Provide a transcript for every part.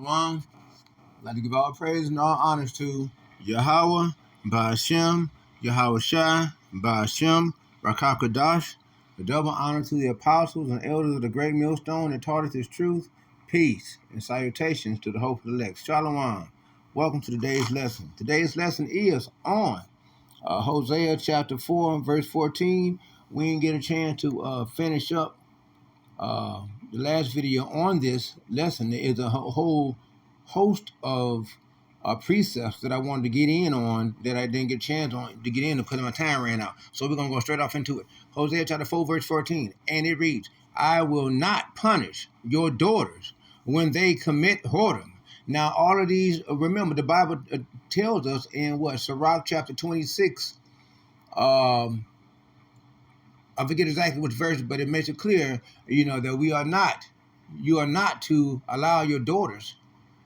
Shalom. I'd like to give all praise and all honors to Yahweh, Ba'ashem, Yahweh Shai, Ba'ashem, Rakakadash. The double honor to the apostles and elders of the great millstone that taught us his truth, peace, and salutations to the hope of the elect. Shalom. Welcome to today's lesson. Today's lesson is on Hosea chapter 4, verse 14. We didn't get a chance to finish up the last video on this lesson. There is a whole host of precepts that I wanted to get in on that I didn't get a chance on to get in because my time ran out. So we're going to go straight off into it. Hosea chapter 4, verse 14. And it reads, I will not punish your daughters when they commit whoredom. Now, all of these, remember, the Bible tells us in Sirach chapter 26, I forget exactly which verse, but it makes it clear, that you are not to allow your daughters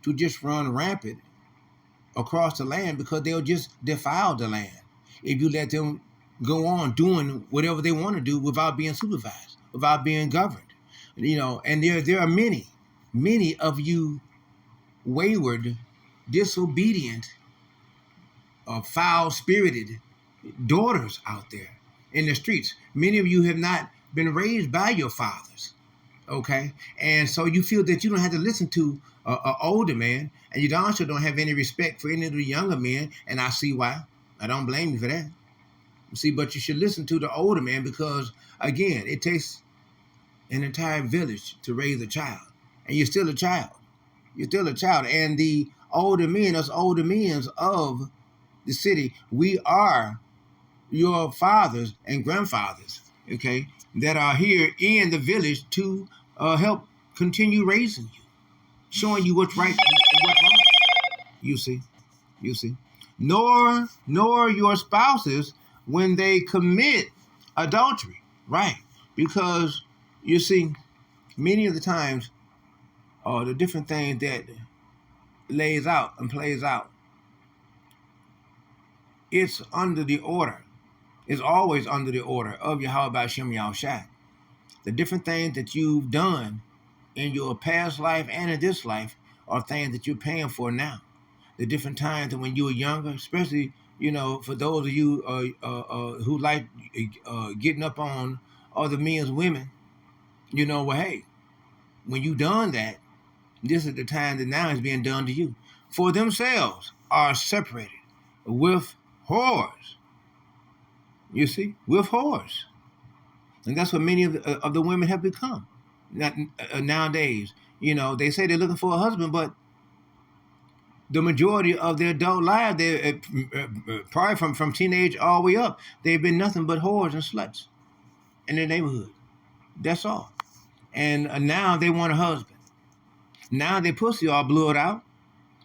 to just run rampant across the land because they'll just defile the land if you let them go on doing whatever they want to do without being supervised, without being governed. And there are many of you wayward, disobedient, foul-spirited daughters out there in the streets. Many of you have not been raised by your fathers, okay? And so you feel that you don't have to listen to an older man, and you also don't have any respect for any of the younger men, and I see why. I don't blame you for that. See, but you should listen to the older man because, again, it takes an entire village to raise a child, and you're still a child. You're still a child, and the older men, us older men of the city, we are your fathers and grandfathers, okay, that are here in the village to help continue raising you, showing you what's right and what's wrong. You see. Nor your spouses when they commit adultery, right? Because you see, many of the times, the different things that lays out and plays out, it's under the order. Is always under the order of Yahweh Ba'ashem Yahweh Shai. The different things that you've done in your past life and in this life are things that you're paying for now. The different times that when you were younger, especially, for those of you who like getting up on other men's women, hey, when you done that, this is the time that now is being done to you. For themselves are separated with whores. You see, with whores. And that's what many of the women have become nowadays. They say they're looking for a husband, but the majority of their adult lives, they're probably from teenage all the way up, they've been nothing but whores and sluts in their neighborhood. That's all. And now they want a husband. Now their pussy all blurred out.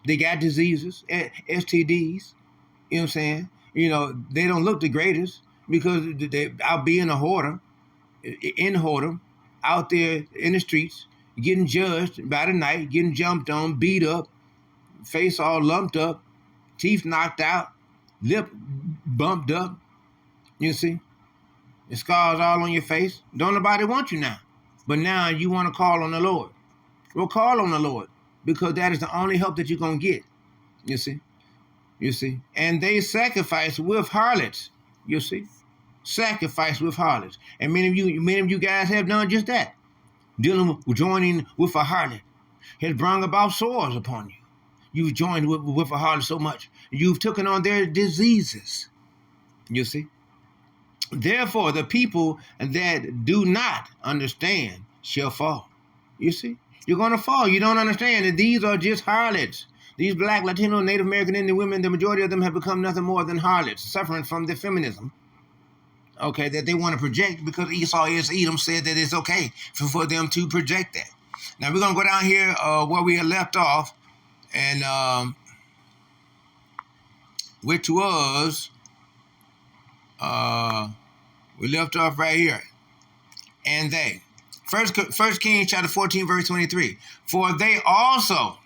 They got diseases, STDs. You know what I'm saying? They don't look the greatest, because they out being a whoredom, out there in the streets, getting judged by the night, getting jumped on, beat up, face all lumped up, teeth knocked out, lip bumped up, you see, the scars all on your face. Don't nobody want you now. But now you want to call on the Lord. Well, call on the Lord, because that is the only help that you're going to get, you see. And they sacrifice with harlots. You see, sacrifice with harlots, and many of you guys have done just that. Joining with a harlot has brought about sores upon you. You've joined with a harlot so much, you've taken on their diseases. You see, therefore the people that do not understand shall fall. You see, you're going to fall. You don't understand that these are just harlots. These Black, Latino, Native American Indian women, the majority of them have become nothing more than harlots, suffering from the feminism, okay, that they want to project because Esau is Edom said that it's okay for them to project that. Now we're going to go down here where we had left off, and which was, we left off right here. And they, First Kings chapter 14, verse 23, For they also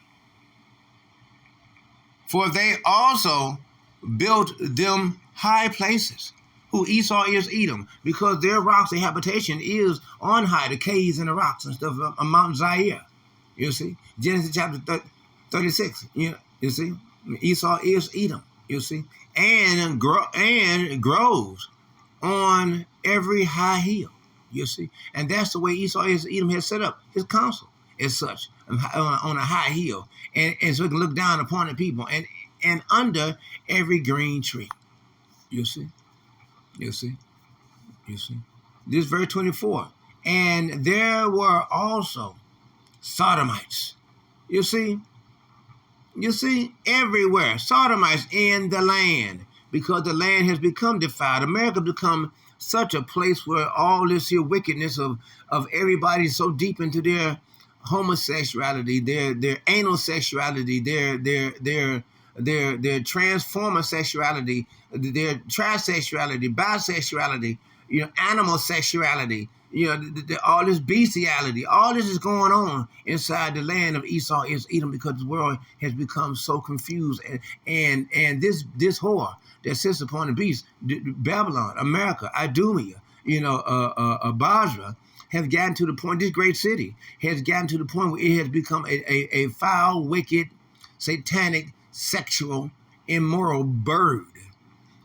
built them high places. Who Esau is Edom, because their rocks, their habitation is on high, the caves and the rocks and stuff on Mount Zaire. You see, Genesis chapter 36. You see, Esau is Edom. You see, and grows on every high hill. You see, and that's the way Esau is. Edom has set up his counsel as such on a high hill, and so he can look down upon the people and under every green tree. You see, you see, you see. This verse 24. And there were also Sodomites. You see, everywhere. Sodomites in the land, because the land has become defiled. America become such a place where all this here wickedness of everybody so deep into their homosexuality, their anal sexuality, their transformer sexuality, their trisexuality, bisexuality, animal sexuality, all this bestiality, all this is going on inside the land of Esau is Edom, because the world has become so confused, and this whore that sits upon the beast, Babylon, America, Idumea, Basra, has gotten to the point. This great city has gotten to the point where it has become a foul, wicked, satanic, sexual, immoral bird.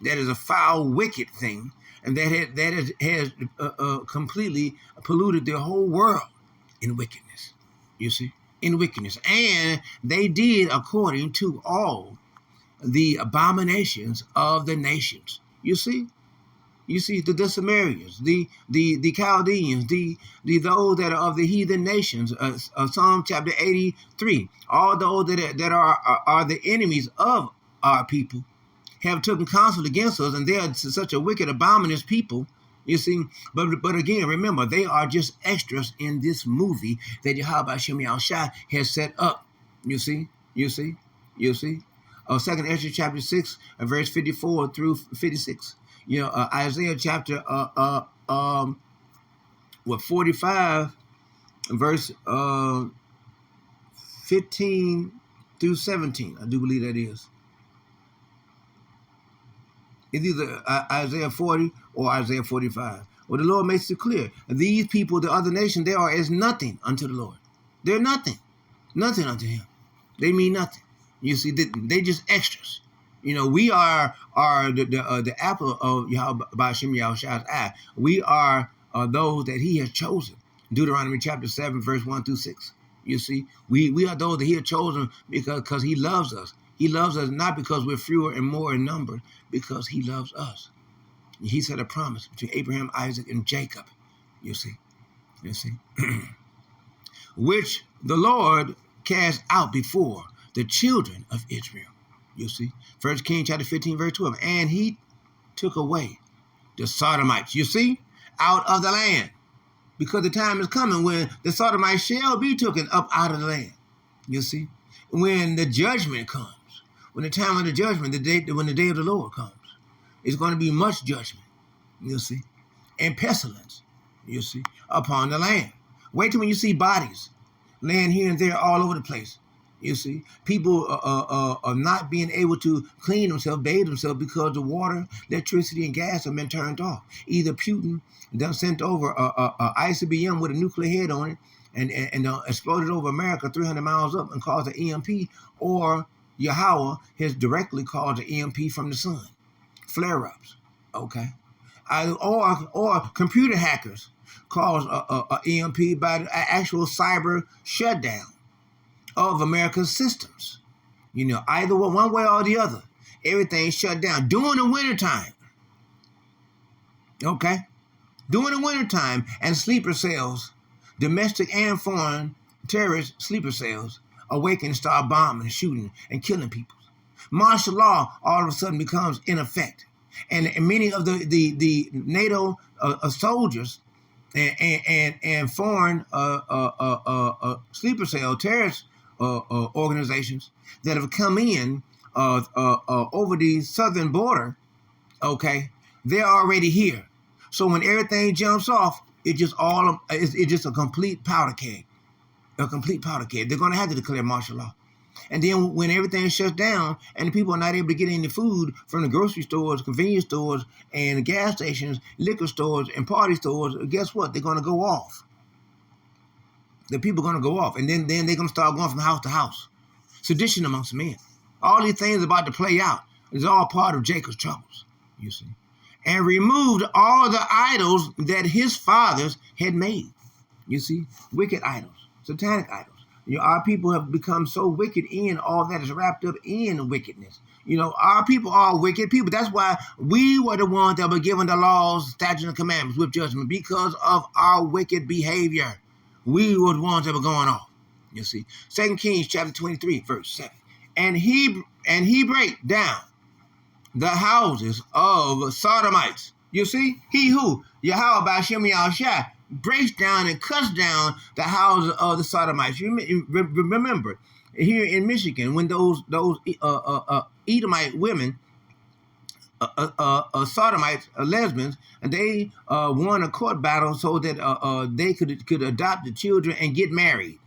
That is a foul, wicked thing, and that has completely polluted the whole world in wickedness. You see, in wickedness, and they did according to all the abominations of the nations. You see, the Sumerians, the Chaldeans, the those that are of the heathen nations. Psalm chapter 83. All those that are the enemies of our people have taken counsel against us, and they are such a wicked, abominous people. You see, but again, remember, they are just extras in this movie that Yahweh Shem Yahushua has set up. You see. 2nd Ezra chapter 6, verse 54 through 56. Isaiah chapter 45, verse 15 through 17. I do believe that is. It's either Isaiah 40 or Isaiah 45. Well, the Lord makes it clear. These people, the other nation, they are as nothing unto the Lord. They're nothing unto Him. They mean nothing. You see, they just extras. We are the apple of Yahweh Shem Yahushua's eye. We are those that He has chosen. Deuteronomy chapter 7, verse 1 through 6. You see, we are those that He has chosen because He loves us. He loves us not because we're fewer and more in number, because He loves us. He set a promise between Abraham, Isaac, and Jacob. You see, which the Lord cast out before the children of Israel. You see, 1 Kings chapter 15, verse 12. And He took away the Sodomites, you see, out of the land, because the time is coming when the Sodomites shall be taken up out of the land. You see, when the judgment comes, when the time of the judgment, when the day of the Lord comes, it's going to be much judgment, you see, and pestilence, you see, upon the land. Wait till when you see bodies laying here and there all over the place. You see, people are not being able to clean themselves, bathe themselves, because the water, electricity, and gas have been turned off. Either Putin done sent over a ICBM with a nuclear head on it and exploded over America 300 miles up and caused an EMP, or Yahweh has directly caused an EMP from the sun. Flare-ups, okay? Or computer hackers cause a EMP by the actual cyber shutdown of America's systems. Either one way or the other. Everything's shut down during the wintertime. Okay? During the wintertime, and sleeper cells, domestic and foreign terrorist sleeper cells, awaken and start bombing, shooting, and killing people. Martial law all of a sudden becomes in effect. And many of the NATO soldiers and foreign sleeper cell terrorist organizations that have come in over the southern border, okay, they're already here. So when everything jumps off, it's just a complete powder keg. A complete powder keg. They're going to have to declare martial law. And then when everything shuts down and the people are not able to get any food from the grocery stores, convenience stores, and gas stations, liquor stores, and party stores, guess what? They're going to go off. The people are going to go off. And then they're going to start going from house to house. sedition amongst men. All these things about to play out is all part of Jacob's troubles, you see. And removed all the idols that his fathers had made. You see, wicked idols, satanic idols. Our people have become so wicked in all that is wrapped up in wickedness. Our people are wicked people. That's why we were the ones that were given the laws, statutes, and commandments with judgment because of our wicked behavior. We were the ones that were going off. You see, 2 Kings chapter 23, verse 7. And he break down the houses of Sodomites. You see, he who, Yahweh Ba'Shem Yahushua, breaks down and cuts down the houses of the Sodomites. Remember, here in Michigan, when those Edomite women, Sodomites, lesbians, and they won a court battle so that they could adopt the children and get married.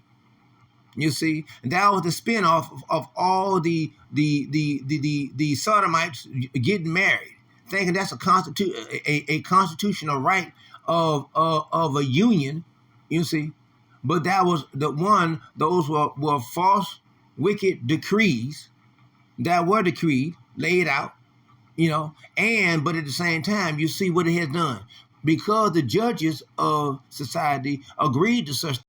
You see, and that was the spinoff of all the Sodomites getting married, thinking that's a constitutional right of a union. You see, but that was those were false, wicked decrees that were decreed, laid out. But at the same time, you see what it has done because the judges of society agreed to such